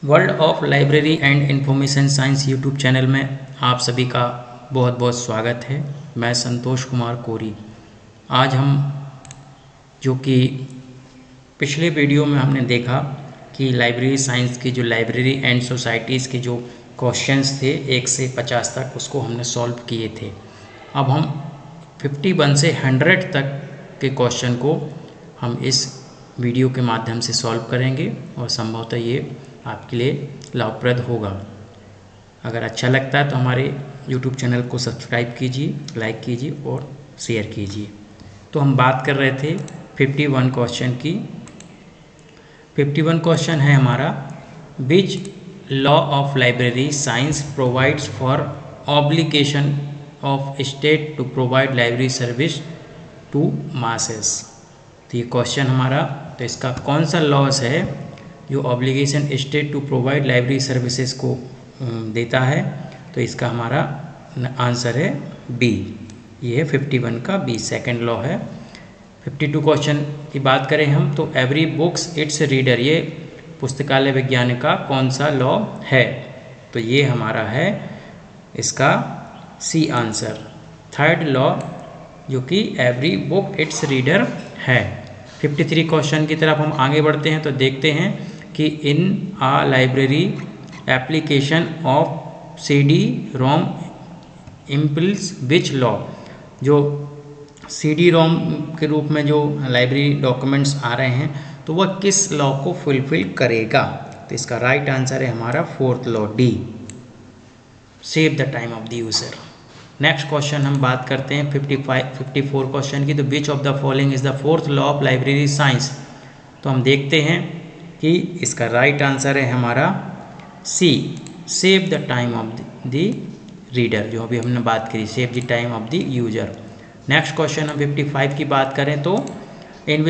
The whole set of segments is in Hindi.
World of library and information science YouTube channel में आप सभी का बहुत बहुत स्वागत है। मैं संतोष कुमार कोरी। आज हम जो कि पिछले वीडियो में हमने देखा कि लाइब्रेरी साइंस की जो लाइब्रेरी एंड सोसाइटीज़ के जो क्वेश्चंस थे 1 से 50 तक उसको हमने सॉल्व किए थे। अब हम 51 से 100 तक के क्वेश्चन को हम इस वीडियो के माध्यम से सॉल्व करेंगे और संभवतः ये आपके लिए लाभप्रद होगा। अगर अच्छा लगता है तो हमारे YouTube चैनल को सब्सक्राइब कीजिए, लाइक कीजिए और शेयर कीजिए। तो हम बात कर रहे थे 51 क्वेश्चन की। 51 क्वेश्चन है हमारा, which law of library science provides for obligation of state to provide library service to masses. तो ये क्वेश्चन हमारा, तो इसका कौन सा लॉज है जो obligation state to provide library services को देता है। तो इसका हमारा आंसर है बी। ये है 51 का बी, सेकंड लॉ है। 52 क्वेश्चन की बात करें हम तो एवरी बुक्स इट्स रीडर, ये पुस्तकालय विज्ञान का कौन सा लॉ है। तो ये हमारा है इसका सी आंसर, थर्ड लॉ, जो कि एवरी बुक इट्स रीडर है। 53 क्वेश्चन की तरफ हम आगे बढ़ते हैं तो देखते हैं कि in a library application of CD ROM impulse which law, जो CD ROM के रूप में जो लाइब्रेरी डॉक्यूमेंट्स आ रहे हैं तो वह किस लॉ को फुलफिल करेगा। तो इसका राइट आंसर है हमारा fourth law D, save the time of the user. Next question हम बात करते हैं 54 क्वेश्चन की। तो विच of the following is the fourth law of library science. तो हम देखते हैं कि इसका राइट आंसर है हमारा C, save the time of the reader, जो अभी हमने बात करी, save the time of the user. Next question हम 55 की बात करें तो in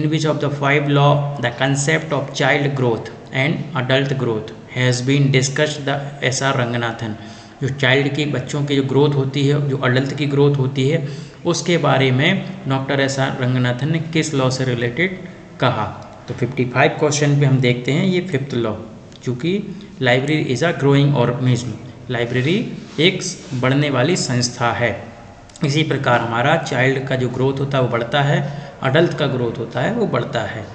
which of the 5 law the concept of child growth and adult growth has been discussed the SR Ranganathan. जो चाइल्ड की, बच्चों की जो ग्रोथ होती है, जो अडल्ट की ग्रोथ होती है, उसके बारे में डॉक्टर SR रंगनाथन ने किस लॉ से रिलेटेड कहा। तो 55 क्वेश्चन पे हम देखते हैं ये फिफ्थ लॉ, चूँकि library is a growing organism, library एक बढ़ने वाली संस्था है। इसी प्रकार हमारा चाइल्ड का जो ग्रोथ होता है वो बढ़ता है, अडल्ट का ग्रोथ होता है वो बढ़ता है।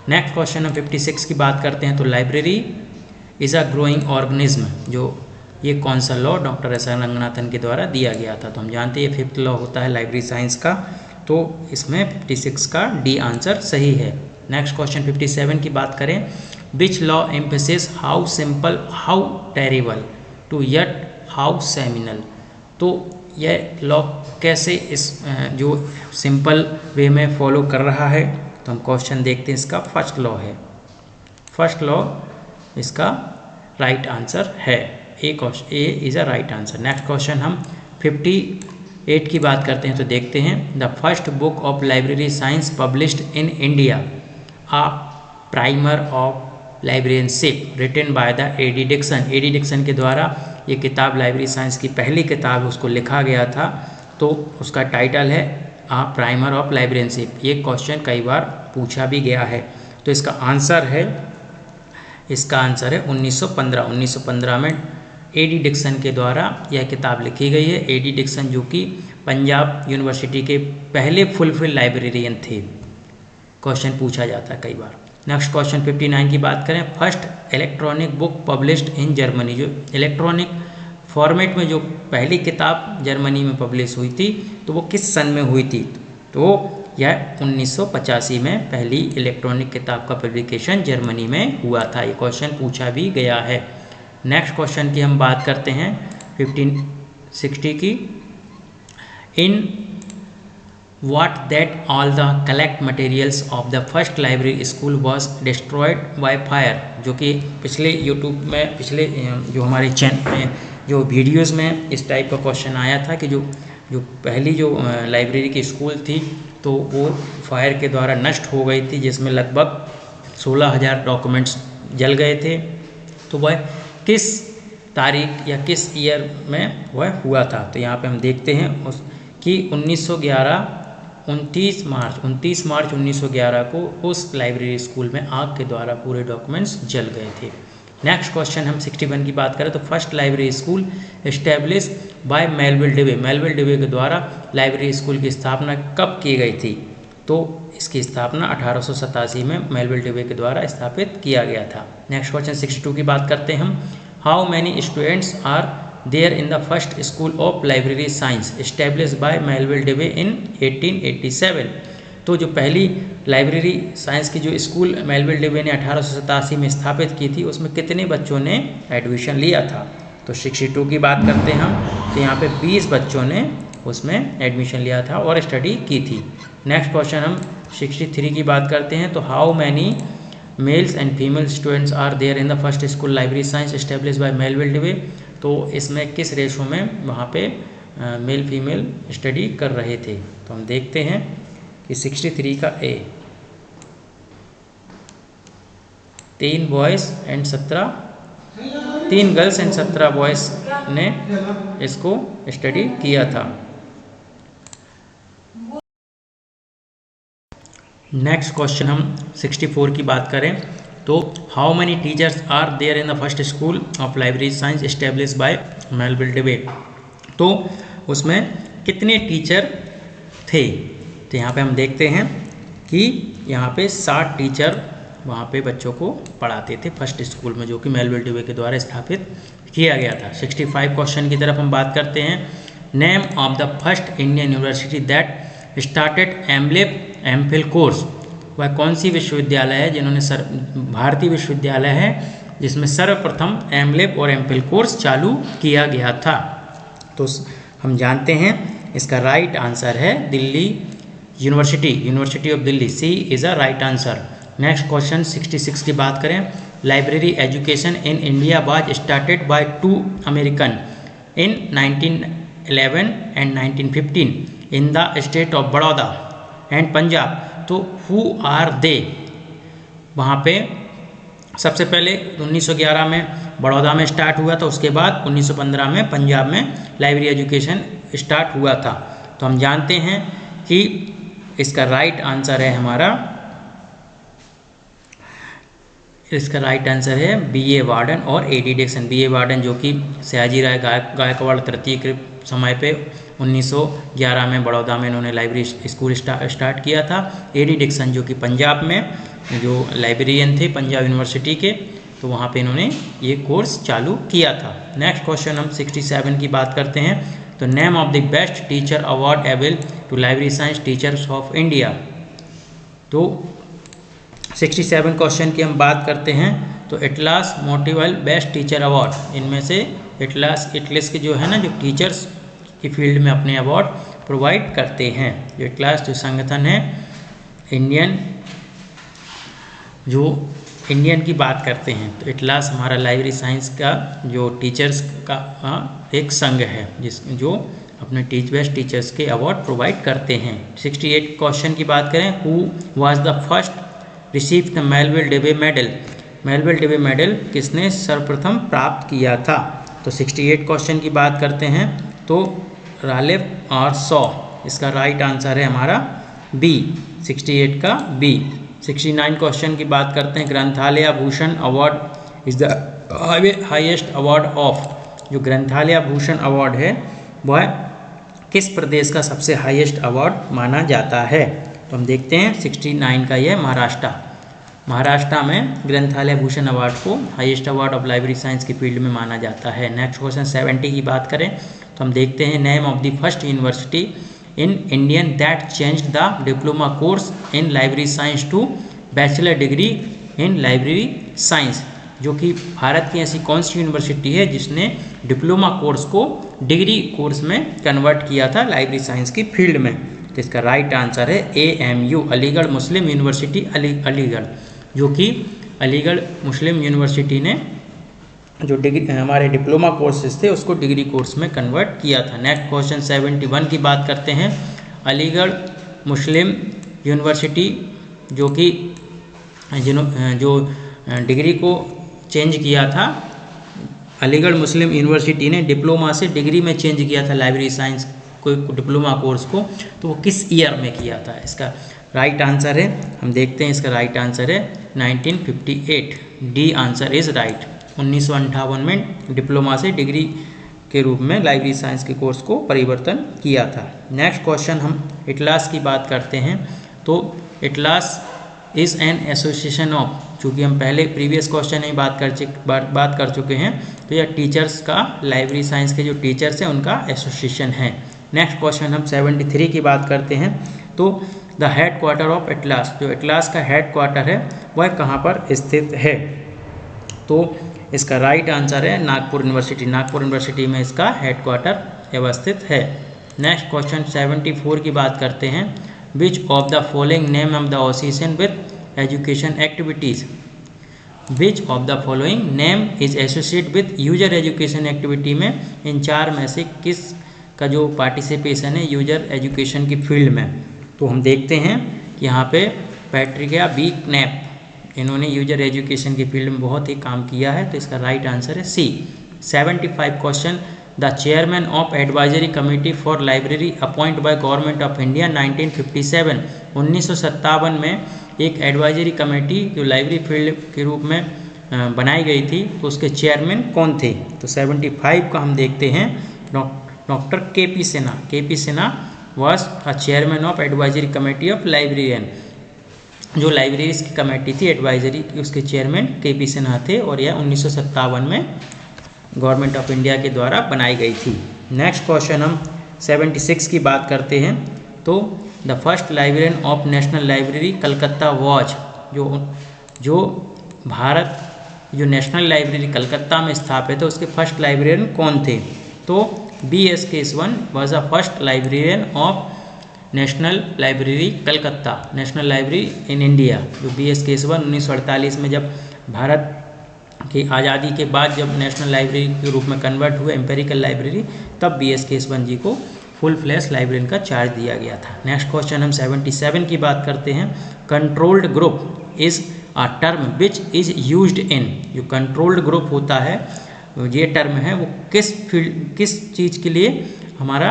नेक्स्ट क्वेश्चन हम 56 की बात करते हैं तो library is a growing organism, जो ये कौन सा लॉ डॉक्टर SR रंगनाथन के द्वारा दिया गया था। तो हम जानते हैं ये फिफ्थ लॉ होता है लाइब्रेरी साइंस का, तो इसमें 56 का डी आंसर सही है। नेक्स्ट क्वेश्चन 57 की बात करें, which law emphasis how simple how terrible to yet how seminal. तो यह लॉ कैसे इस जो सिंपल वे में फॉलो कर रहा है। तो हम क्वेश्चन देखते हैं, इसका फर्स्ट लॉ है, फर्स्ट लॉ इसका राइट आंसर है, A is a right answer. Next question हम 58 की बात करते हैं तो देखते हैं, the first book of library science published in India a primer of librarianship written by the A.D. Dickson. A.D. Dickson के द्वारा ये किताब लाइब्रेरी साइंस की पहली किताब उसको लिखा गया था, तो उसका टाइटल है आ प्राइमर ऑफ लाइब्रेरियनशिप। ये क्वेश्चन कई बार पूछा भी गया है। तो इसका आंसर है 1915। 1915 में A.D. डिक्सन के द्वारा यह किताब लिखी गई है। A.D. डिक्सन जो कि पंजाब यूनिवर्सिटी के पहले फुलफिल लाइब्रेरियन थे। क्वेश्चन पूछा जाता है कई बार। नेक्स्ट क्वेश्चन 59 की बात करें, first electronic book published in Germany, जो इलेक्ट्रॉनिक फॉर्मेट में जो पहली किताब जर्मनी में पब्लिश हुई थी तो वो किस सन में हुई थी। तो यह 1985 में पहली इलेक्ट्रॉनिक किताब का पब्लिकेशन जर्मनी में हुआ था। ये क्वेश्चन पूछा भी गया है। नेक्स्ट क्वेश्चन की हम बात करते हैं 1560 की, इन what that all the collect materials of the first library school was destroyed by fire। जो कि पिछले YouTube में, पिछले जो हमारे चैनल में जो वीडियोस में इस टाइप का क्वेश्चन आया था कि जो पहली जो लाइब्रेरी की स्कूल थी तो वो फायर के द्वारा नष्ट हो गई थी, जिसमें लगभग 16,000 डॉक्यूमेंट्स जल गए थे। तो वह किस तारीख या किस ईयर में वह हुआ था। तो यहाँ पे हम देखते हैं कि 29 मार्च 1911 को उस लाइब्रेरी स्कूल में आग के द्वारा पूरे डॉक्यूमेंट्स जल गए थे। नेक्स्ट क्वेश्चन हम 61 की बात करें तो first library school establish by Melvil Dewey, Melvil Dewey के द्वारा लाइब्रेरी स्कूल की स्थापना कब की गई थी? तो इसकी स्थापना 1887 में मेलविल डेवे के द्वारा स्थापित किया गया था। नेक्स्ट क्वेश्चन 62 की बात करते हैं हम। How many students are there in the first school of library science establish by Melvil Dewey in 1887? तो जो पहली लाइब्रेरी साइंस की जो स्कूल मेलविल डेवे ने 1887 में स्थापित की थी उसमें कितने बच्चों ने एडमिशन लिया था? तो 62 की बात करते हैं हम, तो यहाँ पे 20 बच्चों ने उसमें एडमिशन लिया था और स्टडी की थी। नेक्स्ट क्वेश्चन हम 63 की बात करते हैं तो how many males and female students are there in the first school library science establish by Melvil Dewey? तो इसमें किस रेशो में वहाँ पे मेल फीमेल स्टडी कर रहे थे? तो हम देखते हैं कि 63 का ए 3 boys and 17 3 girls and 17 boys ने इसको स्टडी किया था। नेक्स्ट क्वेश्चन हम 64 की बात करें तो how many teachers are there in the first school of library science establish by Melvil Dewey? तो उसमें कितने टीचर थे? तो यहाँ पे हम देखते हैं कि यहाँ पे 60 टीचर वहाँ पे बच्चों को पढ़ाते थे फर्स्ट स्कूल में, जो कि मेलविल डेवे के द्वारा स्थापित किया गया था। 65 क्वेश्चन की तरफ हम बात करते हैं। Name of the first Indian university that started MPhil course? वह कौन सी विश्वविद्यालय है जिन्होंने भारतीय विश्वविद्यालय है जिसमें सर्वप्रथम एमलेब और एमफिल कोर्स चालू किया गया था? तो हम जानते हैं इसका राइट आंसर है Delhi university of Delhi. C is a right answer. Next question 66 की बात करें। Library education in India was started by 2 American in 1911 and 1915 in the state of Baroda and Punjab. तो हु आर दे? वहाँ पे सबसे पहले 1911 में बड़ौदा में स्टार्ट हुआ था, उसके बाद 1915 में पंजाब में लाइब्रेरी एजुकेशन स्टार्ट हुआ था। तो हम जानते हैं कि इसका राइट आंसर है हमारा, इसका राइट आंसर है B.A. वार्डन और A.D. डिक्सन। B.A. वार्डन जो कि सयाजी राय गायकवाड़ तृतीय के समय पे 1911 में बड़ौदा में इन्होंने लाइब्रेरी स्कूल स्टार्ट किया था। A.D. डिक्सन जो कि पंजाब में जो लाइब्रेरियन थे पंजाब यूनिवर्सिटी के, तो वहाँ पे इन्होंने ये कोर्स चालू किया था। नेक्स्ट क्वेश्चन हम 67 की बात करते हैं। तो name of the best teacher award avail to library science teachers of India. तो 67 क्वेश्चन की हम बात करते हैं तो एटलास मोटिवल बेस्ट टीचर अवार्ड, इनमें से एटलस के जो है ना, जो टीचर्स की फील्ड में अपने अवार्ड प्रोवाइड करते हैं। जो एटलास जो संगठन है इंडियन की बात करते हैं, तो एटलास हमारा लाइब्रेरी साइंस का जो टीचर्स का एक संघ है जो अपने बेस्ट टीचर्स के अवार्ड प्रोवाइड करते हैं। 68 क्वेश्चन की बात करें। Who was the first receive the Melvil Dewey medal? Melvil Dewey medal किसने सर्वप्रथम प्राप्त किया था? तो 68 क्वेश्चन की बात करते हैं तो रालेफ और सॉ, इसका राइट आंसर है हमारा बी, 68 का बी। 69 क्वेश्चन की बात करते हैं। ग्रंथालय Bhushan award is the highest award of? जो ग्रंथालय भूषण अवार्ड है वह किस प्रदेश का सबसे हाईएस्ट अवार्ड माना जाता है? तो हम देखते हैं 69 का यह महाराष्ट्र में ग्रंथालय भूषण अवार्ड को highest award of library science की फील्ड में माना जाता है। नेक्स्ट क्वेश्चन 70 की बात करें तो हम देखते हैं name of the first university in Indian that change the diploma course in library science to bachelor degree in library science. जो कि भारत की ऐसी कौन सी यूनिवर्सिटी है जिसने डिप्लोमा कोर्स को डिग्री कोर्स में कन्वर्ट किया था लाइब्रेरी साइंस की फील्ड में? तो इसका राइट आंसर है AMU, अलीगढ़ मुस्लिम यूनिवर्सिटी अलीगढ़, जो कि अलीगढ़ मुस्लिम यूनिवर्सिटी ने जो डिग्री हमारे डिप्लोमा कोर्सेज थे उसको डिग्री कोर्स में कन्वर्ट किया था। नेक्स्ट क्वेश्चन 71 की बात करते हैं। अलीगढ़ मुस्लिम यूनिवर्सिटी जो कि जो डिग्री को चेंज किया था, अलीगढ़ मुस्लिम यूनिवर्सिटी ने डिप्लोमा से डिग्री में चेंज किया था लाइब्रेरी साइंस को डिप्लोमा कोर्स को, तो वो किस ईयर में किया था? इसका राइट आंसर है, हम देखते हैं इसका राइट आंसर है 1958। D answer is right. 1958 में डिप्लोमा से डिग्री के रूप में लाइब्रेरी साइंस के कोर्स को परिवर्तन किया था। नेक्स्ट क्वेश्चन हम इटलास की बात करते हैं। तो इटलास इज़ एन एसोसिएशन ऑफ, चूँकि हम पहले प्रीवियस क्वेश्चन में बात कर चुके हैं, तो यह टीचर्स का, लाइब्रेरी साइंस के जो टीचर्स हैं उनका एसोसिएशन है। नेक्स्ट क्वेश्चन हम 73 की बात करते हैं। तो द हेड क्वार्टर ऑफ इटलास, जो इटलास का हेड क्वार्टर है वह कहाँ पर स्थित है? तो इसका राइट आंसर है नागपुर यूनिवर्सिटी। नागपुर यूनिवर्सिटी में इसका हेड क्वार्टर अवस्थित है। नेक्स्ट क्वेश्चन 74 की बात करते हैं। Which of the following name of the association with education activities, which of the following name is associate with user education activity में इन चार में से किस का जो पार्टिसिपेशन है यूजर एजुकेशन की फील्ड में? तो हम देखते हैं कि यहाँ पे पैट्रिका बी क्नैप, इन्होंने यूजर एजुकेशन की फील्ड में बहुत ही काम किया है, तो इसका राइट आंसर है C. 75 question. The chairman of advisory committee for library appoint by government of India 1957, 1957 में एक एडवाइजरी कमेटी जो लाइब्रेरी फील्ड के रूप में बनाई गई थी, तो उसके चेयरमैन कौन थे? तो 75 का हम देखते हैं doctor KP Sinha. KP Sinha was a chairman of advisory committee of librarian, जो लाइब्रेरीज की कमेटी थी एडवाइजरी की, उसके चेयरमैन KP सिन्हा थे और यह 1957 में गवर्नमेंट ऑफ इंडिया के द्वारा बनाई गई थी। नेक्स्ट क्वेश्चन हम 76 की बात करते हैं। तो the first librarian of national library Calcutta was, जो भारत जो नेशनल लाइब्रेरी कलकत्ता में स्थापित है उसके फर्स्ट लाइब्रेरियन कौन थे? तो BS Kesavan was the first librarian of national library Calcutta, national library in India. जो BS केसवन 1948 में जब भारत की आज़ादी के बाद जब नेशनल लाइब्रेरी के रूप में कन्वर्ट हुए एम्पेरिकल लाइब्रेरी, तब BS केसवन जी को फुल फ्लैश लाइब्रेरियन का चार्ज दिया गया था। नेक्स्ट क्वेश्चन हम 77 की बात करते हैं। Controlled group is a term which is used in, जो कंट्रोल्ड ग्रुप होता है ये टर्म है वो किस चीज़ के लिए हमारा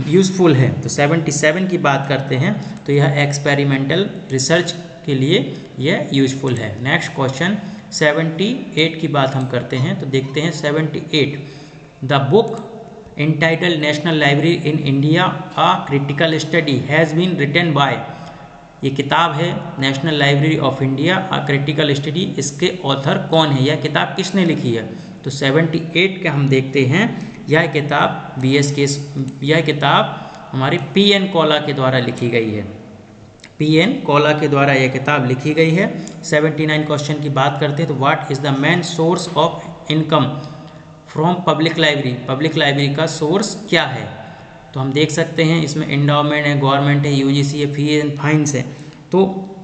यूज़फुल है? तो 77 की बात करते हैं, तो यह एक्सपेरिमेंटल रिसर्च के लिए यह यूज़फुल है। नेक्स्ट क्वेश्चन 78 की बात हम करते हैं। तो देखते हैं 78। The book entitled national library in India a critical study has been written by, ये किताब है national library of India a critical study, इसके ऑथर कौन है? यह किताब किसने लिखी है? तो 78 के हम देखते हैं, यह किताब हमारी PN कौला के द्वारा लिखी गई है। PN कौला के द्वारा यह किताब लिखी गई है। 79 क्वेश्चन की बात करते हैं। तो what is the main source of income from public library, public library का सोर्स क्या है? तो हम देख सकते हैं इसमें एंडाउमेंट है, गवर्नमेंट है, UGC है, फी एंड फाइन्स है। तो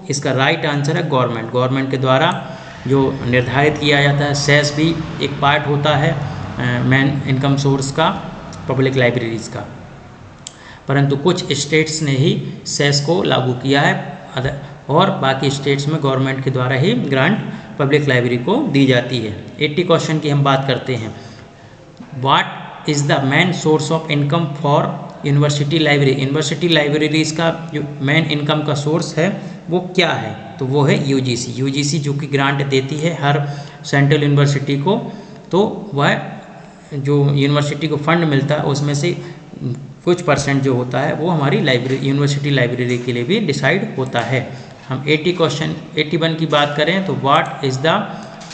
इसका राइट आंसर है गवर्नमेंट। गवर्नमेंट के द्वारा जो निर्धारित किया जाता है, सेस भी एक पार्ट होता है मेन इनकम सोर्स का पब्लिक लाइब्रेरीज का, परंतु कुछ स्टेट्स ने ही सेस को लागू किया है और बाकी स्टेट्स में गवर्नमेंट के द्वारा ही ग्रांट पब्लिक लाइब्रेरी को दी जाती है। 80 क्वेश्चन की हम बात करते हैं। What is the main source of income for university library, university libraries का जो मेन इनकम का सोर्स है वो क्या है? तो वो है UGC जो कि ग्रांट देती है हर सेंट्रल यूनिवर्सिटी को। तो वह जो यूनिवर्सिटी को फंड मिलता है उसमें से कुछ परसेंट जो होता है वो हमारी लाइब्रेरी, यूनिवर्सिटी लाइब्रेरी के लिए भी डिसाइड होता है। हम 81 की बात करें तो what is the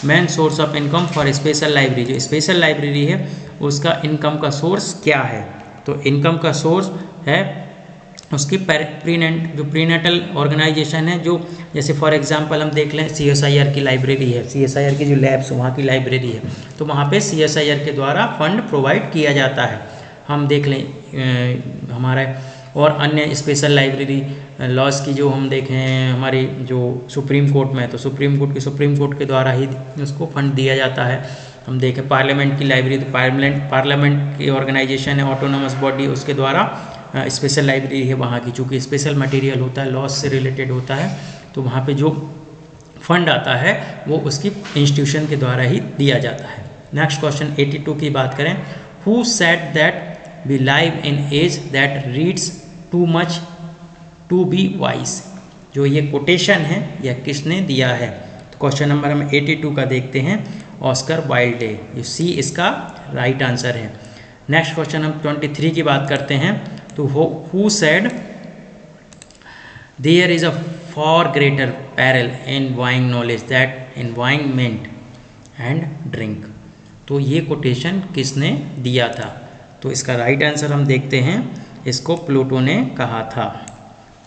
main source of income for special library, जो स्पेशल लाइब्रेरी है उसका इनकम का सोर्स क्या है? तो इनकम का सोर्स है उसकी प्रीनेटल ऑर्गेनाइजेशन है, जो जैसे फॉर एग्जांपल हम देख लें CSIR की लाइब्रेरी है, CSIR की जो लैब्स वहाँ की लाइब्रेरी है, तो वहाँ पे CSIR के द्वारा फंड प्रोवाइड किया जाता है। हम देख लें हमारे और अन्य स्पेशल लाइब्रेरी लॉज की जो हम देखें हमारी जो सुप्रीम कोर्ट में, तो सुप्रीम कोर्ट के द्वारा ही उसको फंड दिया जाता है। हम देखें पार्लियामेंट की लाइब्रेरी, तो पार्लियामेंट की ऑर्गेनाइजेशन है, ऑटोनोमस बॉडी, उसके द्वारा स्पेशल लाइब्रेरी है वहाँ की, चूँकि स्पेशल मटेरियल होता है, लॉज से रिलेटेड होता है, तो वहाँ पे जो फंड आता है वो उसकी इंस्टीट्यूशन के द्वारा ही दिया जाता है। नेक्स्ट क्वेश्चन 82 की बात करें। Who said that we live in age that reads too much to be wise, जो ये कोटेशन है यह किसने दिया है? तो क्वेश्चन नंबर हम 82 का देखते हैं। ऑस्कर वाइल्ड है। जो सी इसका राइट आंसर है। नेक्स्ट क्वेश्चन हम 23 की बात करते हैं। तो who said there is a far greater peril in buying knowledge than in buying meat and drink. तो ये कोटेशन किसने दिया था? तो इसका राइट आंसर हम देखते हैं, इसको प्लूटो ने कहा था।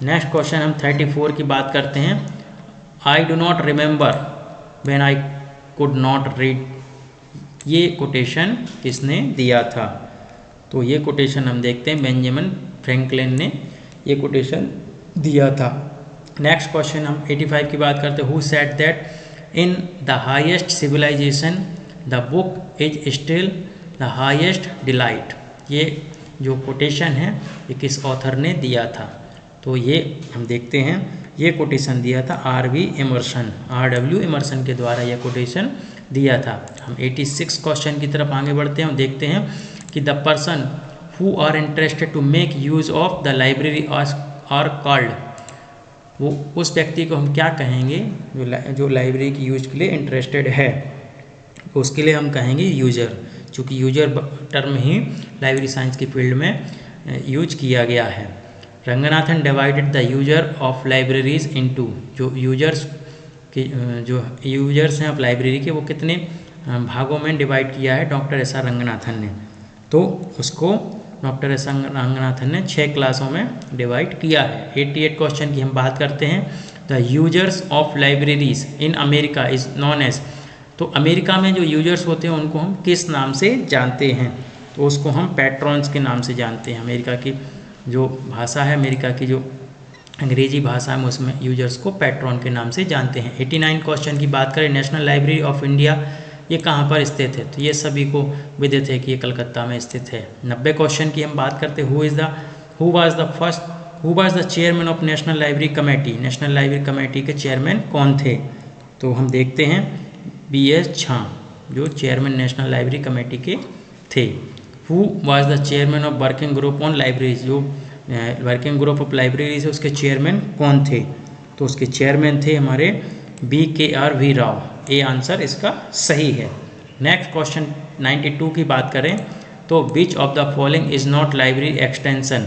नेक्स्ट क्वेश्चन हम 34 की बात करते हैं। I do not remember when I could not read. ये कोटेशन किसने दिया था? तो ये कोटेशन हम देखते हैं, बेंजामिन फ्रैंकलिन ने ये कोटेशन दिया था। नेक्स्ट क्वेश्चन हम 85 की बात करते हैं। Who said that in the highest civilization the book is still the highest delight. ये जो कोटेशन है ये किस ऑथर ने दिया था? तो ये हम देखते हैं, ये कोटेशन दिया था RW एमर्सन के द्वारा यह कोटेशन दिया था। हम 86 क्वेश्चन की तरफ आगे बढ़ते हैं और देखते हैं कि the person who are interested to make use of the library are called. वो उस व्यक्ति को हम क्या कहेंगे जो लाइब्रेरी की यूज के लिए इंटरेस्टेड है, उसके लिए हम कहेंगे यूजर। चूँकि यूजर टर्म ही लाइब्रेरी साइंस की फील्ड में यूज किया गया है। Ranganathan divided the user of libraries into. जो यूजर्स हैं ऑफ लाइब्रेरी के, वो कितने भागों में डिवाइड किया है डॉक्टर एस आर रंगनाथन ने? तो उसको डॉक्टर एस आर रंगनाथन ने 6 क्लासों में डिवाइड किया है। 88 क्वेश्चन की हम बात करते हैं। The users of libraries in America is known as. तो अमेरिका में जो यूजर्स होते हैं उनको हम किस नाम से जानते हैं? तो उसको हम पैट्रॉन्स के नाम से जानते हैं। अमेरिका की जो भाषा है, अमेरिका की जो अंग्रेजी भाषा में, उसमें यूजर्स को पैट्रॉन के नाम से जानते हैं। 89 क्वेश्चन की बात करें। नेशनल लाइब्रेरी ऑफ इंडिया ये कहाँ पर स्थित है? तो ये सभी को विदित है कि ये कलकत्ता में स्थित है। 90 क्वेश्चन की हम बात करते हैं। Who was the chairman of national library committee. National library committee के चेयरमैन कौन थे? तो हम देखते हैं BS झा, जो चेयरमैन नेशनल लाइब्रेरी कमेटी के थे। Who was the chairman of working group on libraries. जो वर्किंग ग्रुप ऑफ लाइब्रेरीज है उसके चेयरमैन कौन थे? तो उसके चेयरमैन थे हमारे BKRV राव। ए आंसर इसका सही है। नेक्स्ट क्वेश्चन 92 की बात करें तो विच of the following is not library extension.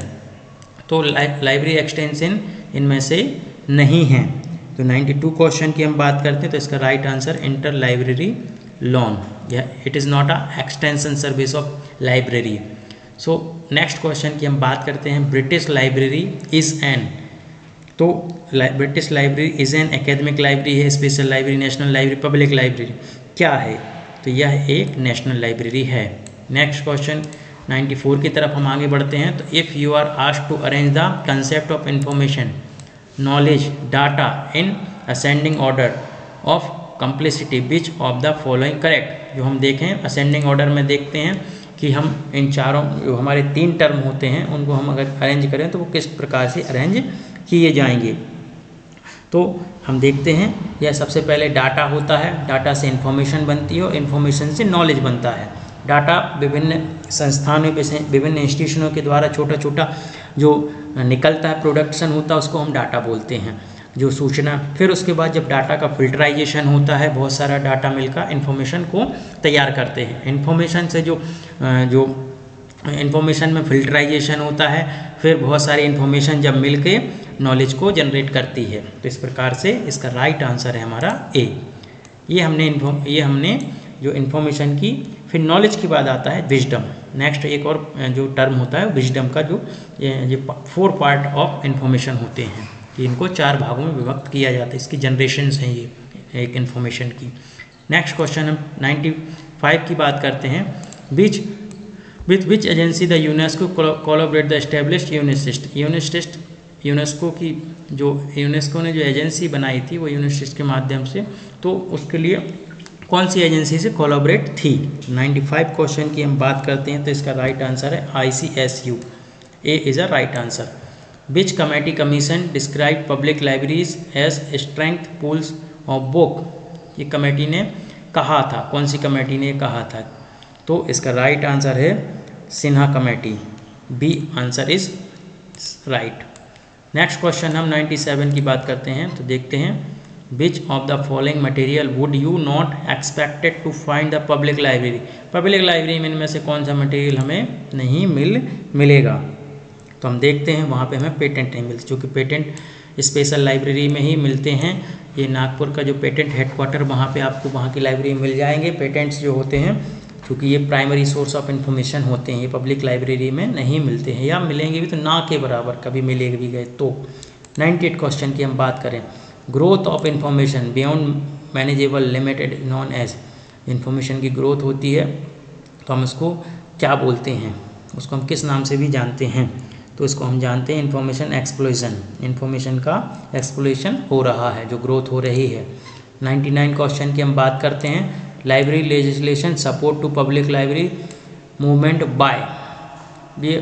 तो लाइब्रेरी एक्सटेंशन इनमें से नहीं है। तो 92 क्वेश्चन की हम बात करते हैं तो इसका right answer inter library loan, या it is not a extension service of library. So next question की हम बात करते हैं। British library is an. तो British library is an academic library है, special library, national library, public library क्या है? तो यह एक नेशनल लाइब्रेरी है। नेक्स्ट क्वेश्चन 94 की तरफ हम आगे बढ़ते हैं। तो if you are asked to arrange the concept of information knowledge data in ascending order of complexity which of the following correct. जो हम देखें असेंडिंग ऑर्डर में देखते हैं कि हम इन चारों जो हमारे 3 टर्म होते हैं उनको हम अगर अरेंज करें तो वो किस प्रकार से अरेंज किए जाएंगे। तो हम देखते हैं यह सबसे पहले डाटा होता है, डाटा से इन्फॉर्मेशन बनती है और इन्फॉर्मेशन से नॉलेज बनता है। डाटा विभिन्न संस्थानों विभिन्न इंस्टीट्यूशनों के द्वारा छोटा छोटा जो निकलता है, प्रोडक्शन होता है, उसको हम डाटा बोलते हैं, जो सूचना। फिर उसके बाद जब डाटा का फिल्टराइजेशन होता है, बहुत सारा डाटा मिलकर इन्फॉर्मेशन को तैयार करते हैं। इन्फॉर्मेशन से जो इन्फॉर्मेशन में फिल्टराइजेशन होता है, फिर बहुत सारी इन्फॉर्मेशन जब मिल के नॉलेज को जनरेट करती है। तो इस प्रकार से इसका राइट आंसर है हमारा ए। ये हमने जो इन्फॉर्मेशन की। फिर नॉलेज के बाद आता है विजडम। नेक्स्ट एक और जो टर्म होता है विजडम का, जो ये 4 पार्ट ऑफ इन्फॉर्मेशन होते हैं कि इनको 4 भागों में विभक्त किया जाता है। इसकी जनरेशन्स हैं ये एक इन्फॉर्मेशन की। नेक्स्ट क्वेश्चन हम 95 की बात करते हैं। With which agency the UNESCO collaborate the established UNESCO की जो यूनेस्को ने जो एजेंसी बनाई थी वो यूनिसिस्ट के माध्यम से, तो उसके लिए कौन सी एजेंसी से कोलैबोरेट थी? 95 क्वेश्चन की हम बात करते हैं तो इसका राइट आंसर है ICSU। A is a right answer. Which committee commission describe public libraries as strength pools of book. ये कमेटी ने कहा था, कौन सी कमेटी ने कहा था? तो इसका राइट आंसर है Sinha committee. B answer is right. Next question हम 97 की बात करते हैं तो देखते हैं which of the following material would you not expected to find the public library, public library में इनमें से कौन सा मटेरियल हमें नहीं मिलेगा। तो हम देखते हैं वहाँ पे हमें पेटेंट नहीं मिलते, क्योंकि पेटेंट स्पेशल लाइब्रेरी में ही मिलते हैं। ये नागपुर का जो पेटेंट हेडक्वार्टर, वहाँ पे आपको वहाँ की लाइब्रेरी में मिल जाएंगे पेटेंट्स जो होते हैं, क्योंकि ये प्राइमरी सोर्स ऑफ इन्फॉर्मेशन होते हैं, ये पब्लिक लाइब्रेरी में नहीं मिलते हैं, या मिलेंगे भी तो ना के बराबर, कभी मिले भी गए तो। 98 क्वेश्चन की हम बात करें, growth of information beyond manageable limited known as, information की ग्रोथ होती है तो हम उसको क्या बोलते हैं, उसको हम किस नाम से भी जानते हैं, तो इसको हम जानते हैं इन्फॉर्मेशन एक्सप्लोइशन, इन्फॉर्मेशन का एक्सप्लोइशन हो रहा है, जो ग्रोथ हो रही है। 99 क्वेश्चन की हम बात करते हैं, library legislation support to public library movement by, ये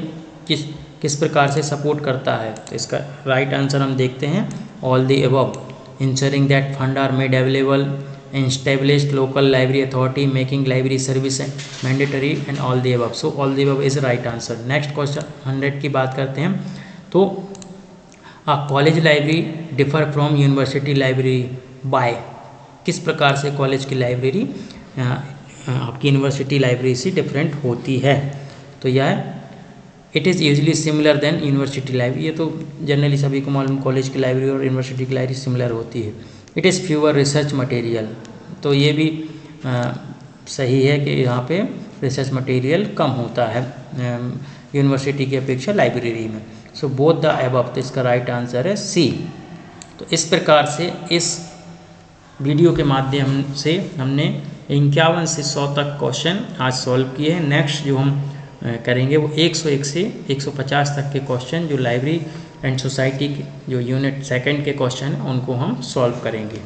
किस प्रकार से सपोर्ट करता है, तो इसका राइट आंसर हम देखते हैं all the above, ensuring that fund are made available, established local library authority, making library service mandatory and all the above, so all the above is right answer। next question 100 की बात करते हैं, तो college library differ from university library by, किस प्रकार से कॉलेज की लाइब्रेरी आपकी यूनिवर्सिटी लाइब्रेरी से डिफरेंट होती है, तो यह it is usually similar than university library, ये तो जनरली सभी को मालूम, कॉलेज की लाइब्रेरी और यूनिवर्सिटी की लाइब्रेरी सिमिलर होती है। It is fewer research material, तो ये भी सही है कि यहाँ पे रिसर्च मटेरियल कम होता है यूनिवर्सिटी की अपेक्षा लाइब्रेरी में, सो बोथ द अबव, तो इसका राइट आंसर है सी। तो इस प्रकार से इस वीडियो के माध्यम से हमने 51 से 100 तक क्वेश्चन आज सॉल्व किए हैं। नेक्स्ट जो हम करेंगे वो 101 से 150 तक के क्वेश्चन, जो लाइब्रेरी एंड सोसाइटी के जो यूनिट सेकंड के क्वेश्चन हैं उनको हम सॉल्व करेंगे।